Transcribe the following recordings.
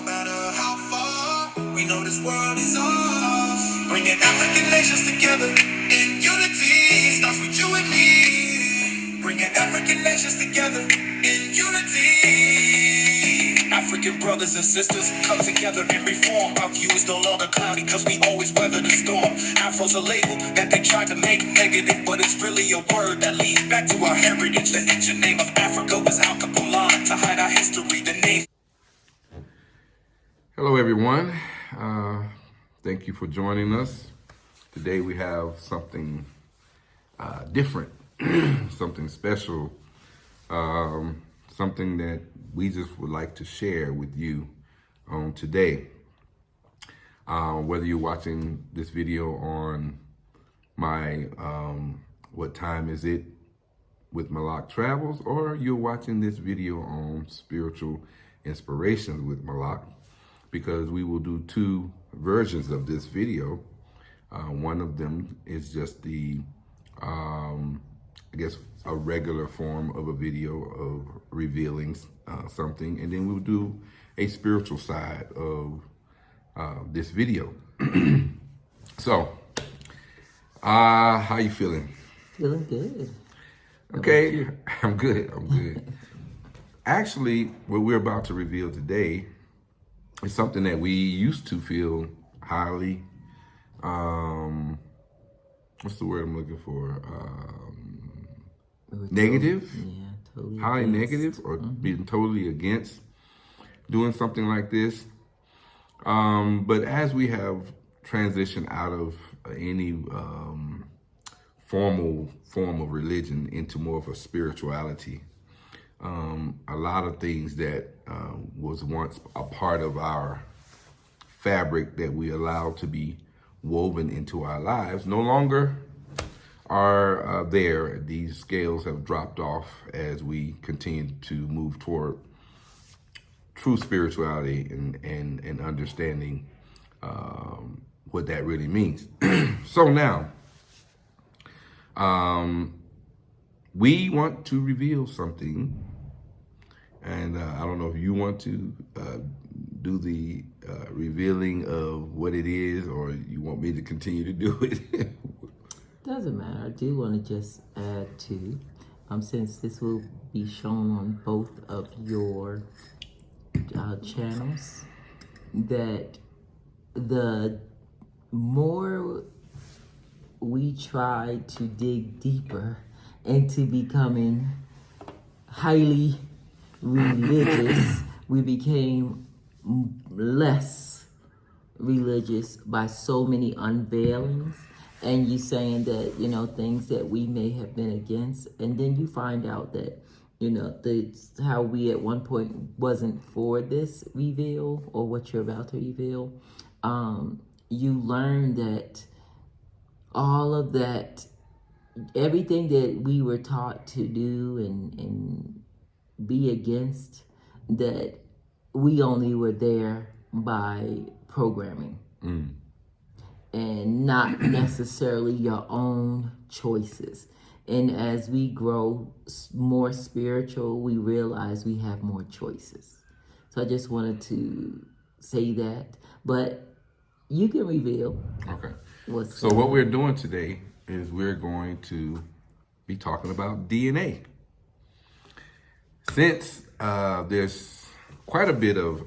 matter how far, we know this world is ours. Bringing African nations together in unity. Starts with you and me. Bringing African nations together in unity. African brothers and sisters come together and reform. Our view is no longer cloudy because we always weather the storm. Afro's a label that they tried to make negative, but it's really a word that leads back to our heritage. The ancient name of Africa was Al Capone. To hide our history, the name. Hello, everyone. Thank you for joining us. Today we have something different, something special, something that we just would like to share with you today. Whether you're watching this video on my What Time Is It with Malak Travels, or you're watching this video on Spiritual Inspirations with Malak, because we will do two versions of this video. One of them is just the, I guess, a regular form of a video of revealing something, and then we'll do a spiritual side of this video. So, how you feeling? Feeling good. Okay, I'm good. Actually, what we're about to reveal today is something that we used to feel highly, what's the word I'm looking for? Negative? Yeah, totally. Highly against. negative, or being totally against doing something like this. But as we have transitioned out of any formal form of religion into more of a spirituality, a lot of things that was once a part of our fabric that we allowed to be woven into our lives no longer are there. These scales have dropped off as we continue to move toward true spirituality and understanding what that really means. So now, we want to reveal something, and I don't know if you want to do the revealing of what it is, or you want me to continue to do it. Doesn't matter. I do want to just add to, since this will be shown on both of your channels, that the more we try to dig deeper into becoming highly religious, we became less religious by so many unveilings. And you saying that, things that we may have been against, and then you find out that, how we at one point wasn't for this reveal or what you're about to reveal. You learn that all of that, everything that we were taught to do and be against, that we only were there by programming. And not necessarily your own choices. And as we grow more spiritual, we realize we have more choices. So I just wanted to say that. But you can reveal. Okay. So what we're doing today is we're going to be talking about DNA. Since there's quite a bit of,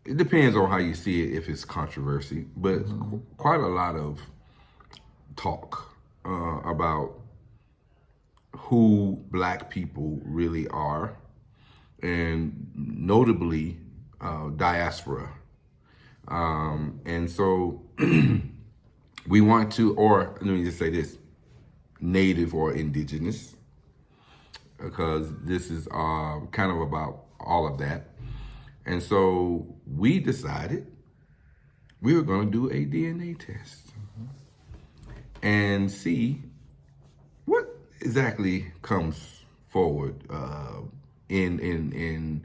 it depends on how you see it, if it's controversy, but quite a lot of talk about who Black people really are, and notably diaspora. And so we want to, or let me just say this, Native or Indigenous, because this is kind of about all of that. And so we decided we were going to do a DNA test and see what exactly comes forward in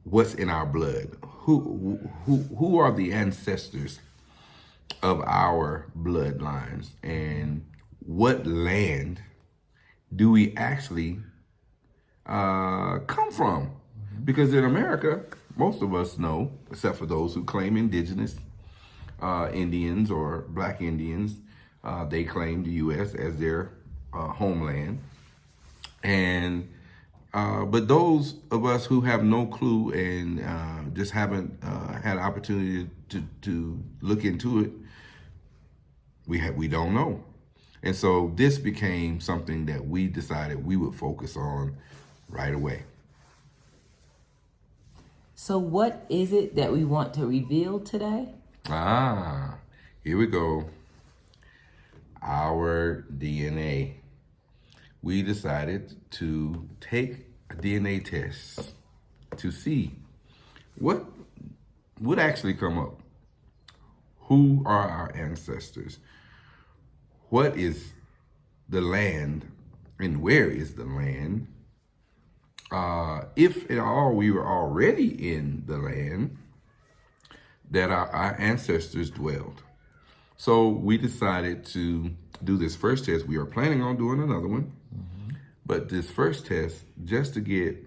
what's in our blood. Who are the ancestors of our bloodlines, and what land do we actually come from? Because in America, most of us know, except for those who claim indigenous Indians or Black Indians. They claim the U.S. as their homeland. And but those of us who have no clue and just haven't had an opportunity to look into it, we don't know. And so this became something that we decided we would focus on right away. So what is it that we want to reveal today? Here we go. Our DNA. We decided to take a DNA test to see what would actually come up. Who are our ancestors? What is the land and where is the land? If at all we were already in the land that our ancestors dwelled. So we decided to do this first test. We are planning on doing another one, but this first test just to get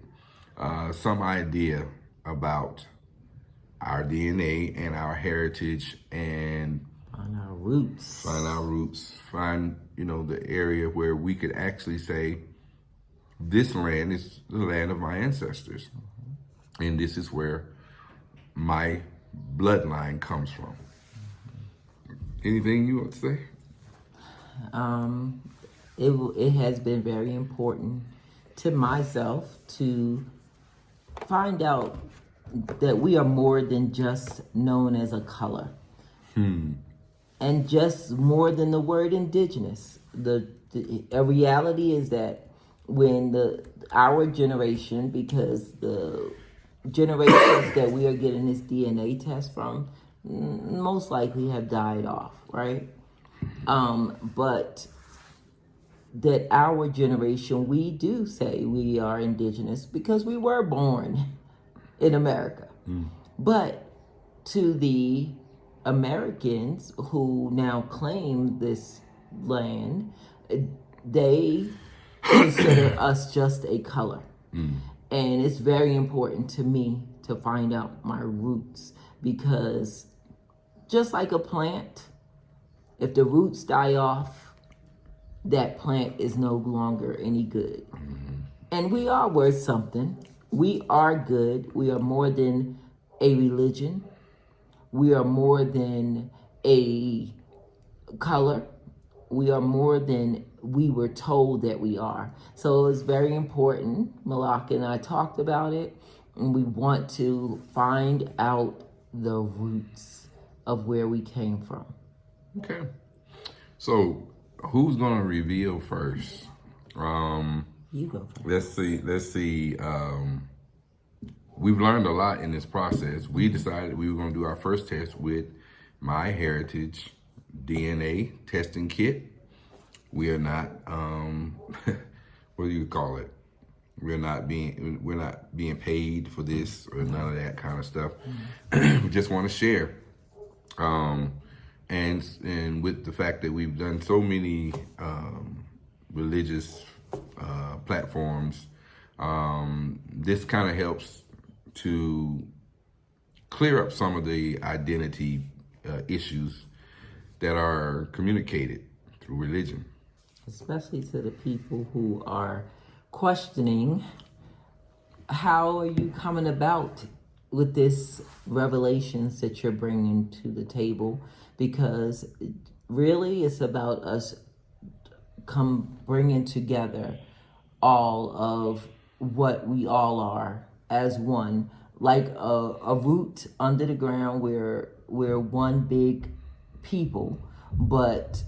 some idea about our DNA and our heritage and On our roots. Find the area where we could actually say, this land is the land of my ancestors. And this is where my bloodline comes from. Anything you want to say? It has been very important to myself to find out that we are more than just known as a color. And just more than the word indigenous. A reality is that when our generation, because the generations that we are getting this DNA test from most likely have died off, right? But that our generation, we do say we are indigenous because we were born in America. But to the Americans who now claim this land, they consider us just a color. And it's very important to me to find out my roots, because just like a plant, if the roots die off, that plant is no longer any good. And we are worth something. We are good. We are more than a religion. We are more than a color. We are more than we were told that we are. So it's very important. Malak and I talked about it, and we want to find out the roots of where we came from. Okay. So who's going to reveal first? You go first. Let's see. We've learned a lot in this process. We decided we were going to do our first test with My Heritage DNA testing kit. We are not, what do you call it? We're not being paid for this or none of that kind of stuff. We just want to share. And with the fact that we've done so many religious platforms, this kind of helps to clear up some of the identity issues that are communicated through religion. Especially to the people who are questioning, how are you coming about with this revelations that you're bringing to the table? Because really it's about us bringing together all of what we all are as one, like a root under the ground. We're one big people, but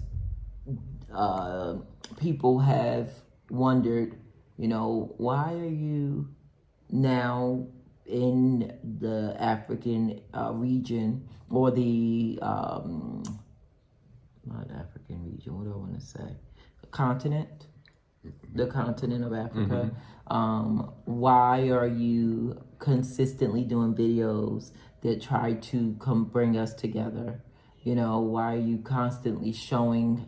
people have wondered, why are you now in the African region, or the not African region, what do I want to say? The continent of Africa. Why are you consistently doing videos that try to bring us together? Why are you constantly showing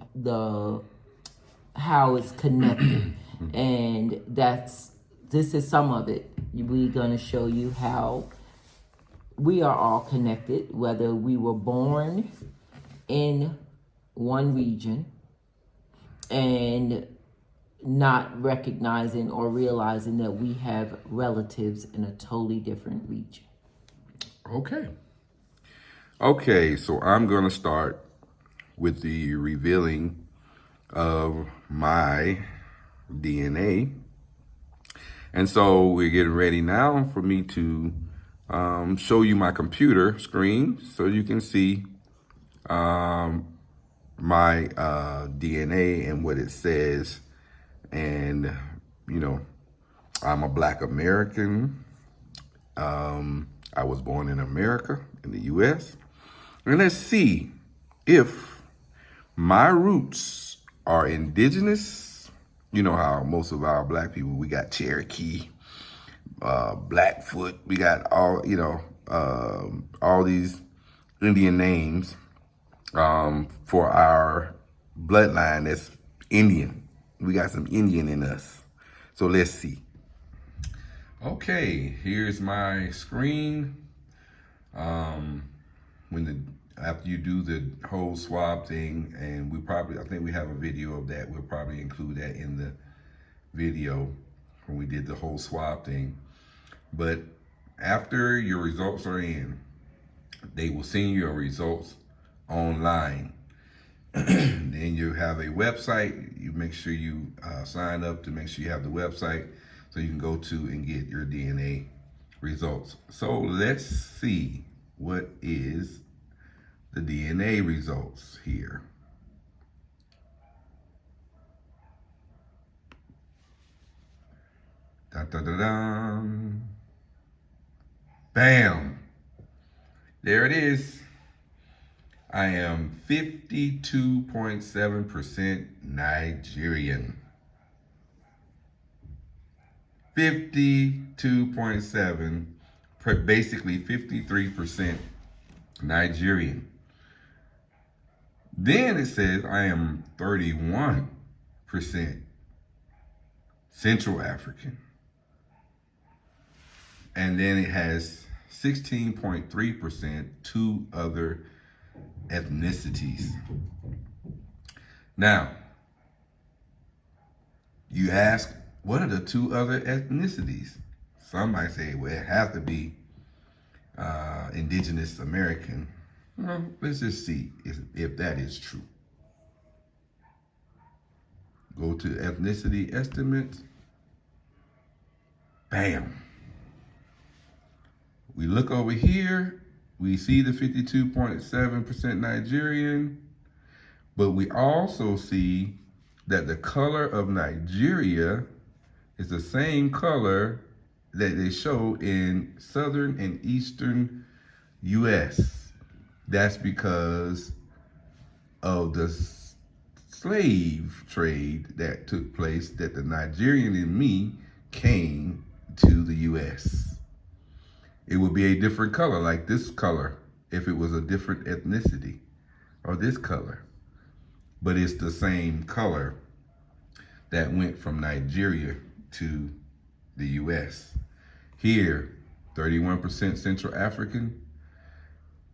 how it's connected? And this is some of it. We're going to show you how we are all connected, whether we were born in one region and not recognizing or realizing that we have relatives in a totally different region. Okay, so I'm going to start with the revealing of my DNA. And so we're getting ready now for me to show you my computer screen so you can see my DNA and what it says. And, you know, I'm a Black American. I was born in America, in the U.S. And let's see if my roots are indigenous. You know how most of our Black people, we got Cherokee, Blackfoot, we got all these Indian names for our bloodline that's Indian. We got some Indian in us. So let's see. Okay, here's my screen. After you do the whole swab thing, and I think we have a video of that. We'll probably include that in the video when we did the whole swab thing. But after your results are in, they will send you your results online. Then you have a website. You make sure you sign up to make sure you have the website so you can go to and get your DNA results. So let's see what is the DNA results here. Dun. Bam. There it is. I am 52.7% Nigerian. 52.7, basically 53% Nigerian. Then it says I am 31% Central African. And then it has 16.3% two other ethnicities. Now, you ask, what are the two other ethnicities? Some might say, well, it has to be indigenous American. Well, let's just see if that is true. Go to ethnicity estimates. Bam. We look over here, we see the 52.7% Nigerian, but we also see that the color of Nigeria is the same color that they show in southern and eastern U.S. That's because of the slave trade that took place, that the Nigerian in me came to the U.S. It would be a different color, like this color, if it was a different ethnicity, or this color. But it's the same color that went from Nigeria to the U.S. Here, 31% Central African,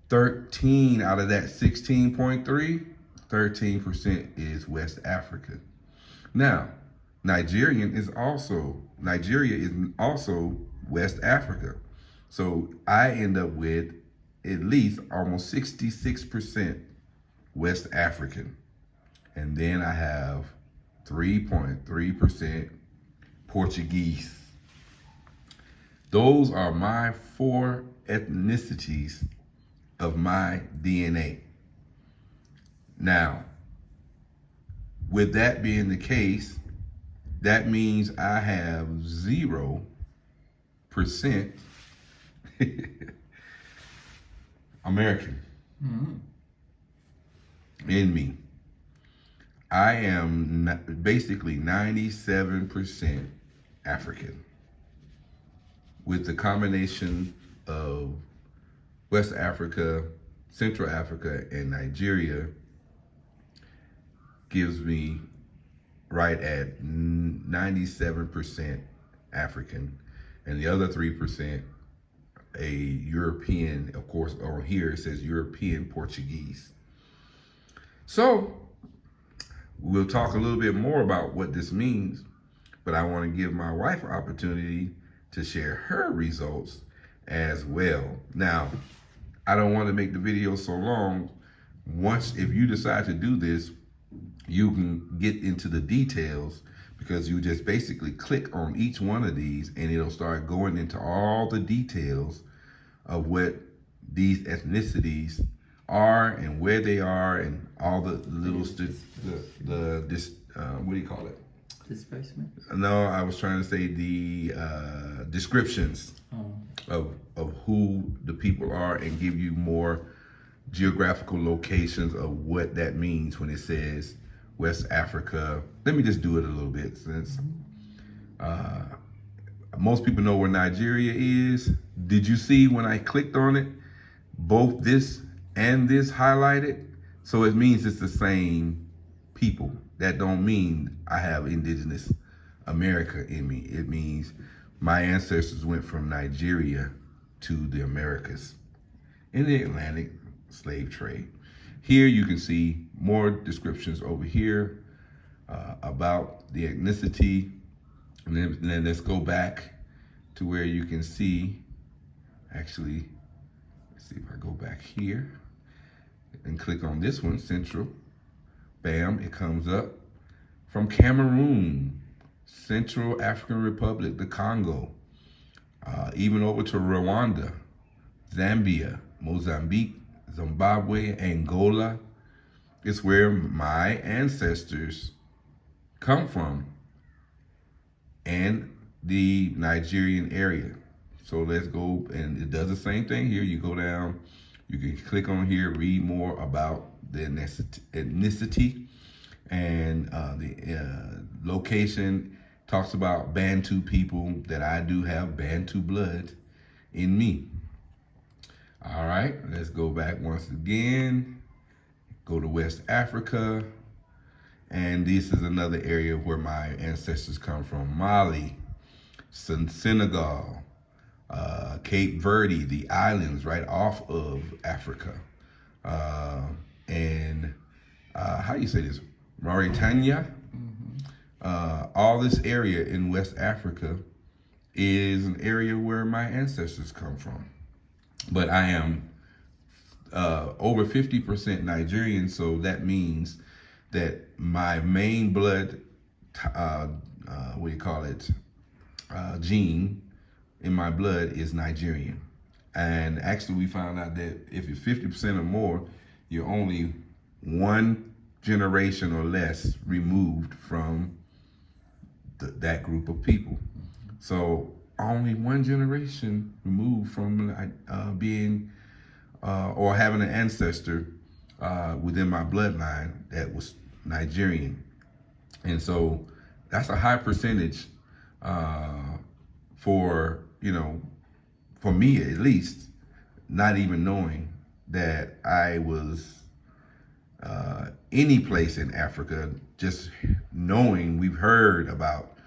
13 out of that 16.3, 13% is West African. Now, Nigeria is also West Africa. So I end up with at least almost 66% West African. And then I have 3.3% Portuguese. Those are my 4 ethnicities of my DNA. Now, with that being the case, that means I have 0% American in me. I am basically 97% African, with the combination of West Africa, Central Africa, and Nigeria gives me right at 97% African, and the other 3% a European, of course, on here it says European Portuguese. So we'll talk a little bit more about what this means, but I want to give my wife an opportunity to share her results as well. Now, I don't want to make the video so long. If you decide to do this, you can get into the details, because you just basically click on each one of these and it'll start going into all the details of what these ethnicities are and where they are and all the little what do you call it? Disbursement? No, I was trying to say the descriptions of who the people are, and give you more geographical locations of what that means when it says West Africa. Let me just do it a little bit, since most people know where Nigeria is. Did you see when I clicked on it, both this and this highlighted? So it means it's the same people. That don't mean I have indigenous America in me. It means my ancestors went from Nigeria to the Americas in the Atlantic slave trade. Here you can see more descriptions over here about the ethnicity. And then let's go back to where you can see, actually, let's see if I go back here and click on this one, Central. Bam, it comes up from Cameroon, Central African Republic, the Congo, even over to Rwanda, Zambia, Mozambique, Zimbabwe, Angola. It's where my ancestors come from, and the Nigerian area. So let's go, and it does the same thing here. You go down, you can click on here, read more about the ethnicity, and the location talks about Bantu people, that I do have Bantu blood in me. All right, let's go back once again, go to West Africa, and this is another area where my ancestors come from: Mali, Senegal, Cape Verde, the islands right off of Africa, and how do you say this? Mauritania. All this area in West Africa is an area where my ancestors come from. But I am over 50% Nigerian, so that means that my main blood, gene in my blood is Nigerian. And actually we found out that if you're 50% or more, you're only one generation or less removed from that group of people. So only one generation removed from being or having an ancestor within my bloodline that was Nigerian. And so that's a high percentage for me at least, not even knowing that I was any place in Africa, just knowing we've heard about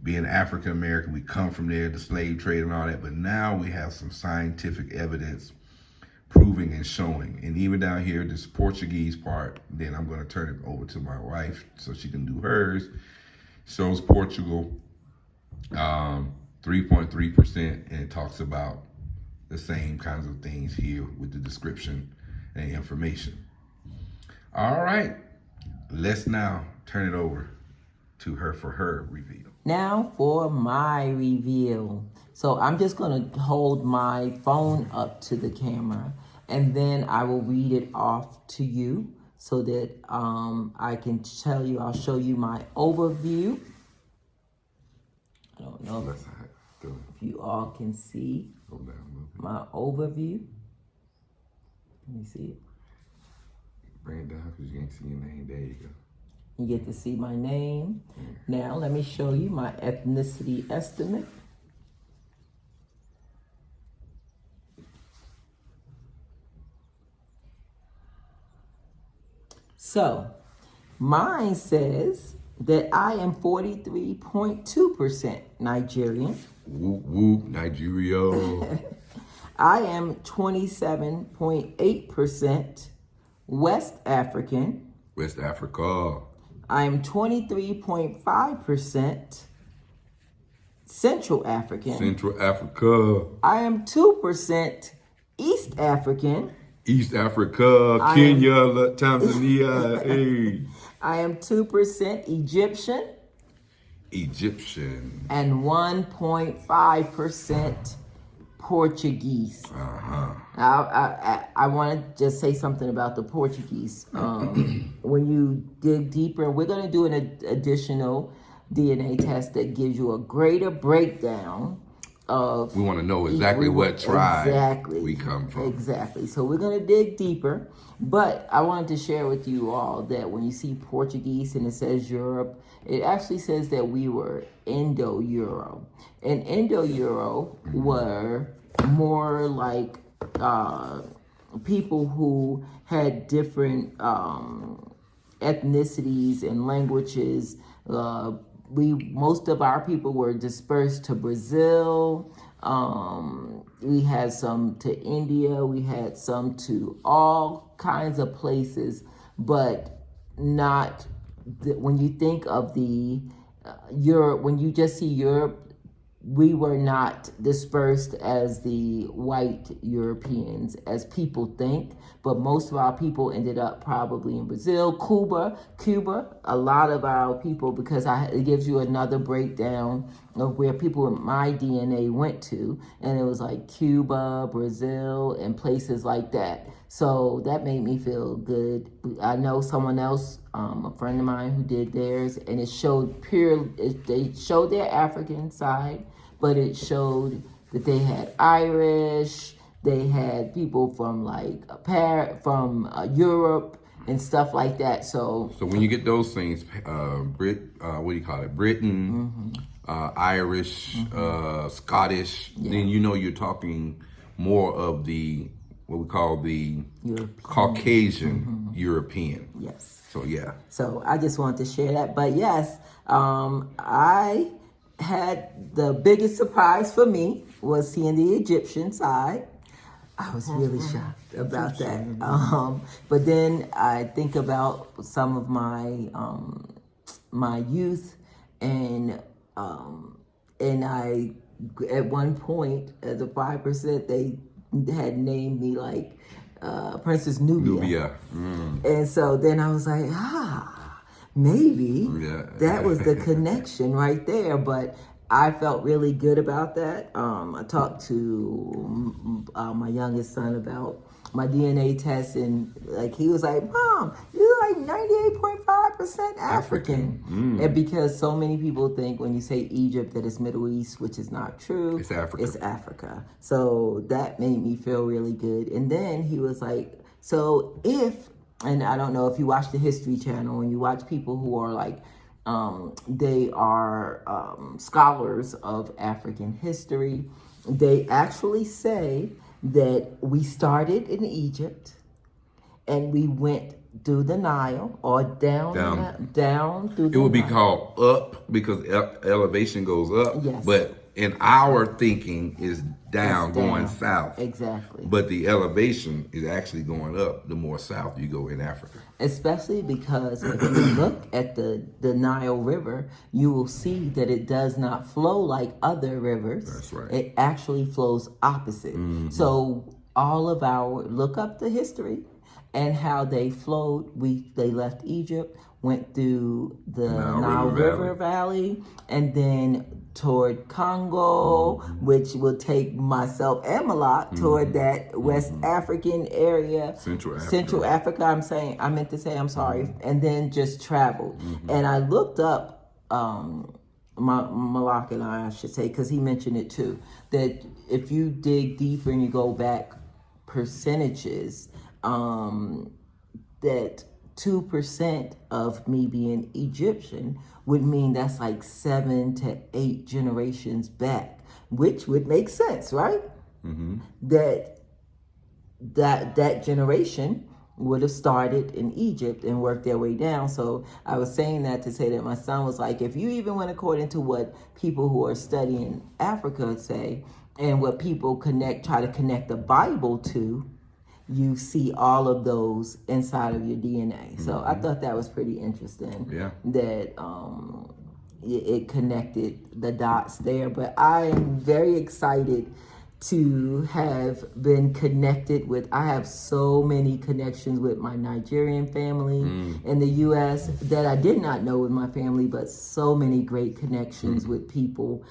being African American, we come from there, the slave trade and all that, but now we have some scientific evidence proving and showing. And even down here, this Portuguese part, then I'm going to turn it over to my wife so she can do hers, shows Portugal 3.3%, and it talks about the same kinds of things here with the description and information. All right, let's now turn it over to her for her reveal. Now for my reveal. So I'm just going to hold my phone up to the camera, and then I will read it off to you so that I can tell you, I'll show you my overview. I don't know if you all can see my overview. Let me see it. Bring it down because you can't see your name. There you go. You get to see my name. Now let me show you my ethnicity estimate. So mine says that I am 43.2% Nigerian. Whoop, whoop, Nigeria. I am 27.8% West African. West Africa. I am 23.5% Central African. Central Africa. I am 2% East African. East Africa. Kenya. Tanzania. Hey. I am 2% Egyptian. Egyptian. And 1.5% Portuguese. I want to just say something about the Portuguese. When you dig deeper, we're going to do an additional DNA test that gives you a greater breakdown of. We want to know exactly what tribe we come from. Exactly. So we're going to dig deeper. But I wanted to share with you all that when you see Portuguese and it says Europe, it actually says that we were Indo-Euro. And Indo-Euro were more like people who had different ethnicities and languages. Most of our people were dispersed to Brazil. We had some to India. We had some to all kinds of places, but not when you think of the Europe. When you just see Europe, we were not dispersed as the white Europeans as people think, but most of our people ended up probably in Brazil, Cuba, a lot of our people, because it gives you another breakdown of where people in my DNA went to, and it was like Cuba, Brazil, and places like that. So that made me feel good. I know someone else, a friend of mine who did theirs, and it showed they showed their African side, but it showed that they had Irish, they had people from like Europe and stuff like that. So when you get those things, what do you call it? Britain, Irish, Scottish, then you know you're talking more of the what we call the Caucasian European. Yes. So yeah. So I just wanted to share that. But yes, I had the biggest surprise for me was seeing the Egyptian side. I was really shocked about that. But then I think about some of my my youth, and I at one point as a 5% they had named me like Princess Nubia. And so then I was like, maybe that was the connection right there. But I felt really good about that. I talked to my youngest son about my DNA test, and like he was like, "Mom, you're like 98.5% African." And because so many people think when you say Egypt that it's Middle East, which is not true. It's Africa. It's Africa. So that made me feel really good. And then he was like, "So if," and I don't know if you watch the History Channel and you watch people who are like, they are scholars of African history, they actually say that we started in Egypt and we went through the Nile or down through the It would be Nile. called up because elevation goes up. Yes. But in our thinking is down, going south. Exactly. But the elevation is actually going up the more south you go in Africa. Especially because if you look at the Nile River, you will see that it does not flow like other rivers. That's right. It actually flows opposite. So look up the history and how they flowed. They left Egypt, went through the Nile River Valley, and then toward Congo, which will take myself and Malak toward that West African area. Central Africa, I'm sorry. And then just traveled. And I looked up, Malak and I should say, because he mentioned it too, that if you dig deeper and you go back percentages, that 2% of me being Egyptian would mean that's like 7 to 8 generations back, which would make sense, right? That generation would have started in Egypt and worked their way down. So I was saying that to say that my son was like, if you even went according to what people who are studying Africa say, and what people try to connect the Bible to, you see all of those inside of your DNA. So I thought that was pretty interesting. Yeah. That it connected the dots there. But I am very excited to have been connected with. I have so many connections with my Nigerian family in the U.S. that I did not know with my family, but so many great connections with people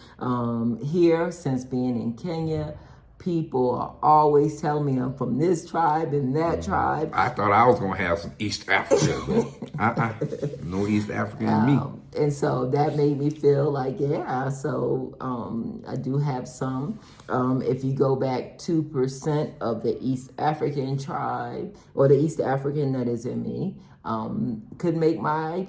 here since being in Kenya. People are always telling me I'm from this tribe and that tribe. I thought I was gonna have some East Africa, but no East African in me. And so that made me feel like, yeah, so I do have some. If you go back 2% of the East African tribe, or the East African that is in me, could make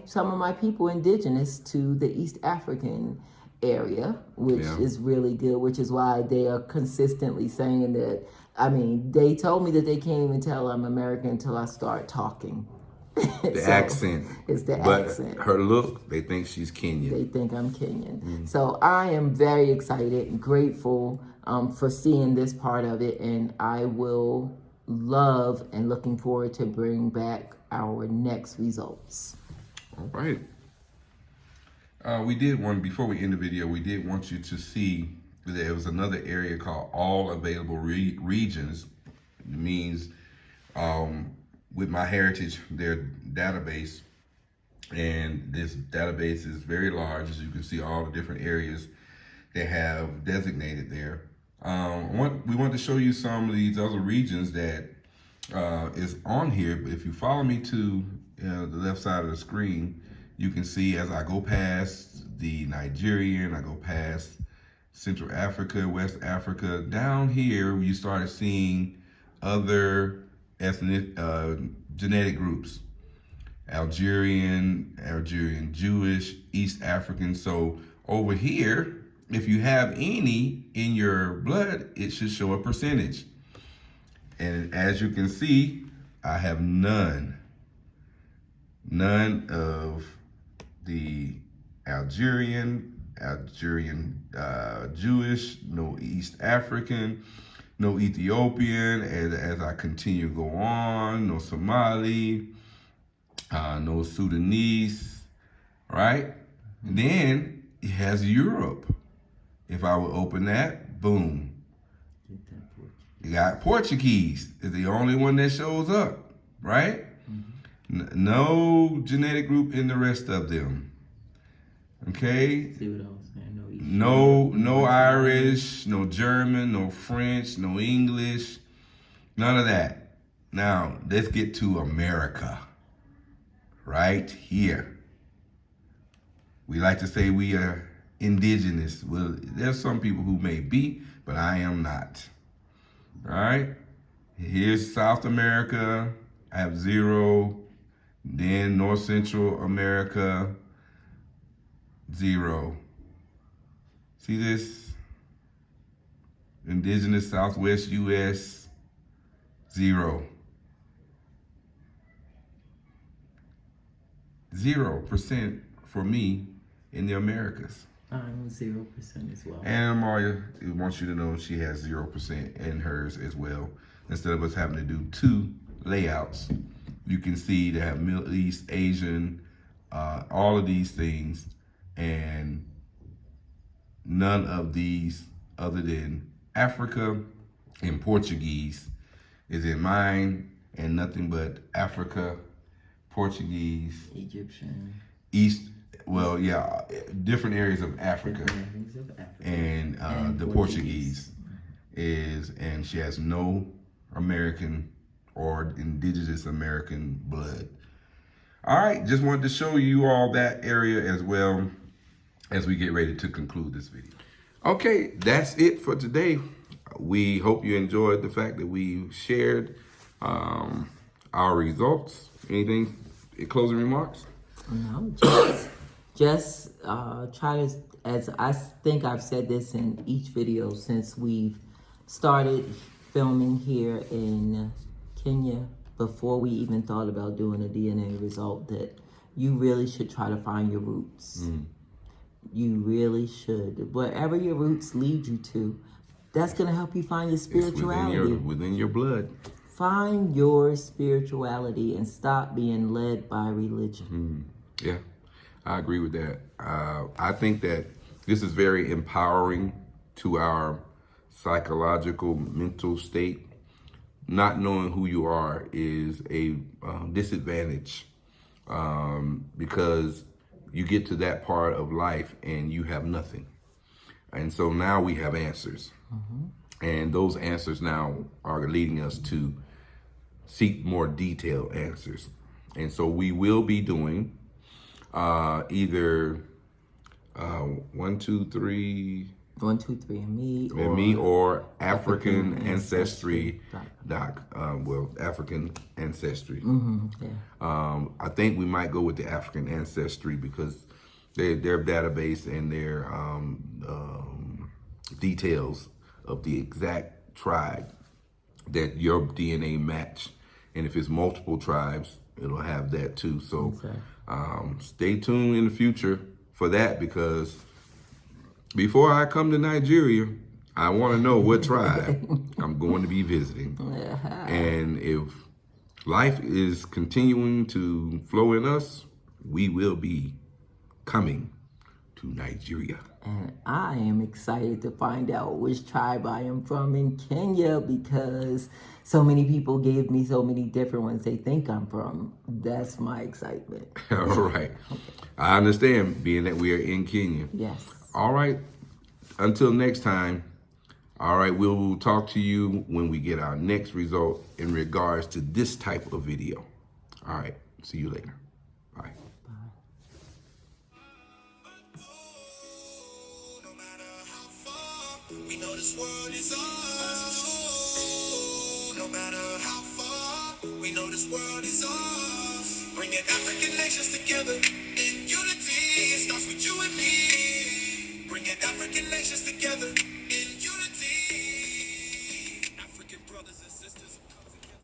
some of my people indigenous to the East African area, which is really good, which is why they are consistently saying that. I mean, they told me that they can't even tell I'm American until I start talking. The accent. It's the but accent. Her look, they think she's Kenyan. They think I'm Kenyan. So I am very excited and grateful for seeing this part of it, and I will love and looking forward to bring back our next results. All right. We did one, before we end the video, we did want you to see that there was another area called All Available Regions. It means with MyHeritage, their database, and this database is very large, as you can see all the different areas they have designated there. We want to show you some of these other regions that is on here. But if you follow me to the left side of the screen, you can see as I go past the Nigerian, I go past Central Africa, West Africa, down here you started seeing other ethnic genetic groups. Algerian Jewish, East African. So over here, if you have any in your blood, it should show a percentage. And as you can see, I have none of the Algerian Jewish, no East African, no Ethiopian, as I continue to go on, no Somali, no Sudanese, right? And then it has Europe. If I would open that, boom. You got Portuguese. Is the only one that shows up, right? No genetic group in the rest of them. Okay? See what I was saying? No Irish, no German, no French, no English, none of that. Now, let's get to America. Right here. We like to say we are indigenous. Well, there's some people who may be, but I am not. All right. Here's South America. I have 0. Then North Central America, 0. See this? Indigenous Southwest U.S., 0. 0% for me in the Americas. I'm 0% as well. And Maria wants you to know she has 0% in hers as well. Instead of us having to do 2 layouts, you can see they have Middle East, Asian, all of these things, and none of these other than Africa and Portuguese is in mine, and nothing but Africa, Portuguese, Egyptian, different areas of Africa, and the Portuguese is, and she has no American or indigenous American blood. All right, just wanted to show you all that area as well as we get ready to conclude this video. Okay, that's it for today. We hope you enjoyed the fact that we shared our results. Anything in closing remarks? No, just try to, as I think I've said this in each video since we've started filming here in Kenya, before we even thought about doing a DNA result, that you really should try to find your roots. You really should. Wherever your roots lead you to, That's going to help you find your It's spirituality. within your blood. Find your spirituality and stop being led by religion. Yeah, I agree with that. I think that this is very empowering to our psychological mental state. Not knowing who you are is a disadvantage because you get to that part of life and you have nothing. And so now we have answers. And those answers now are leading us to seek more detailed answers. And so we will be doing either 1, 2, 3, 1, 2, 3, and me or African Ancestry African Ancestry. I think we might go with the African Ancestry because their database and their details of the exact tribe that your DNA match, and if it's multiple tribes, it'll have that too. So stay tuned in the future for that, because before I come to Nigeria, I want to know what tribe I'm going to be visiting. And if life is continuing to flow in us, we will be coming to Nigeria. And I am excited to find out which tribe I am from in Kenya, because so many people gave me so many different ones they think I'm from. That's my excitement. All right. I understand, being that we are in Kenya. Yes. All right. Until next time. All right. We will talk to you when we get our next result in regards to this type of video. All right. See you later. Bye. We know this world is ours. No matter how far, we know this world is ours. Bringing African nations together in unity. It starts with you and me. Bringing African nations together.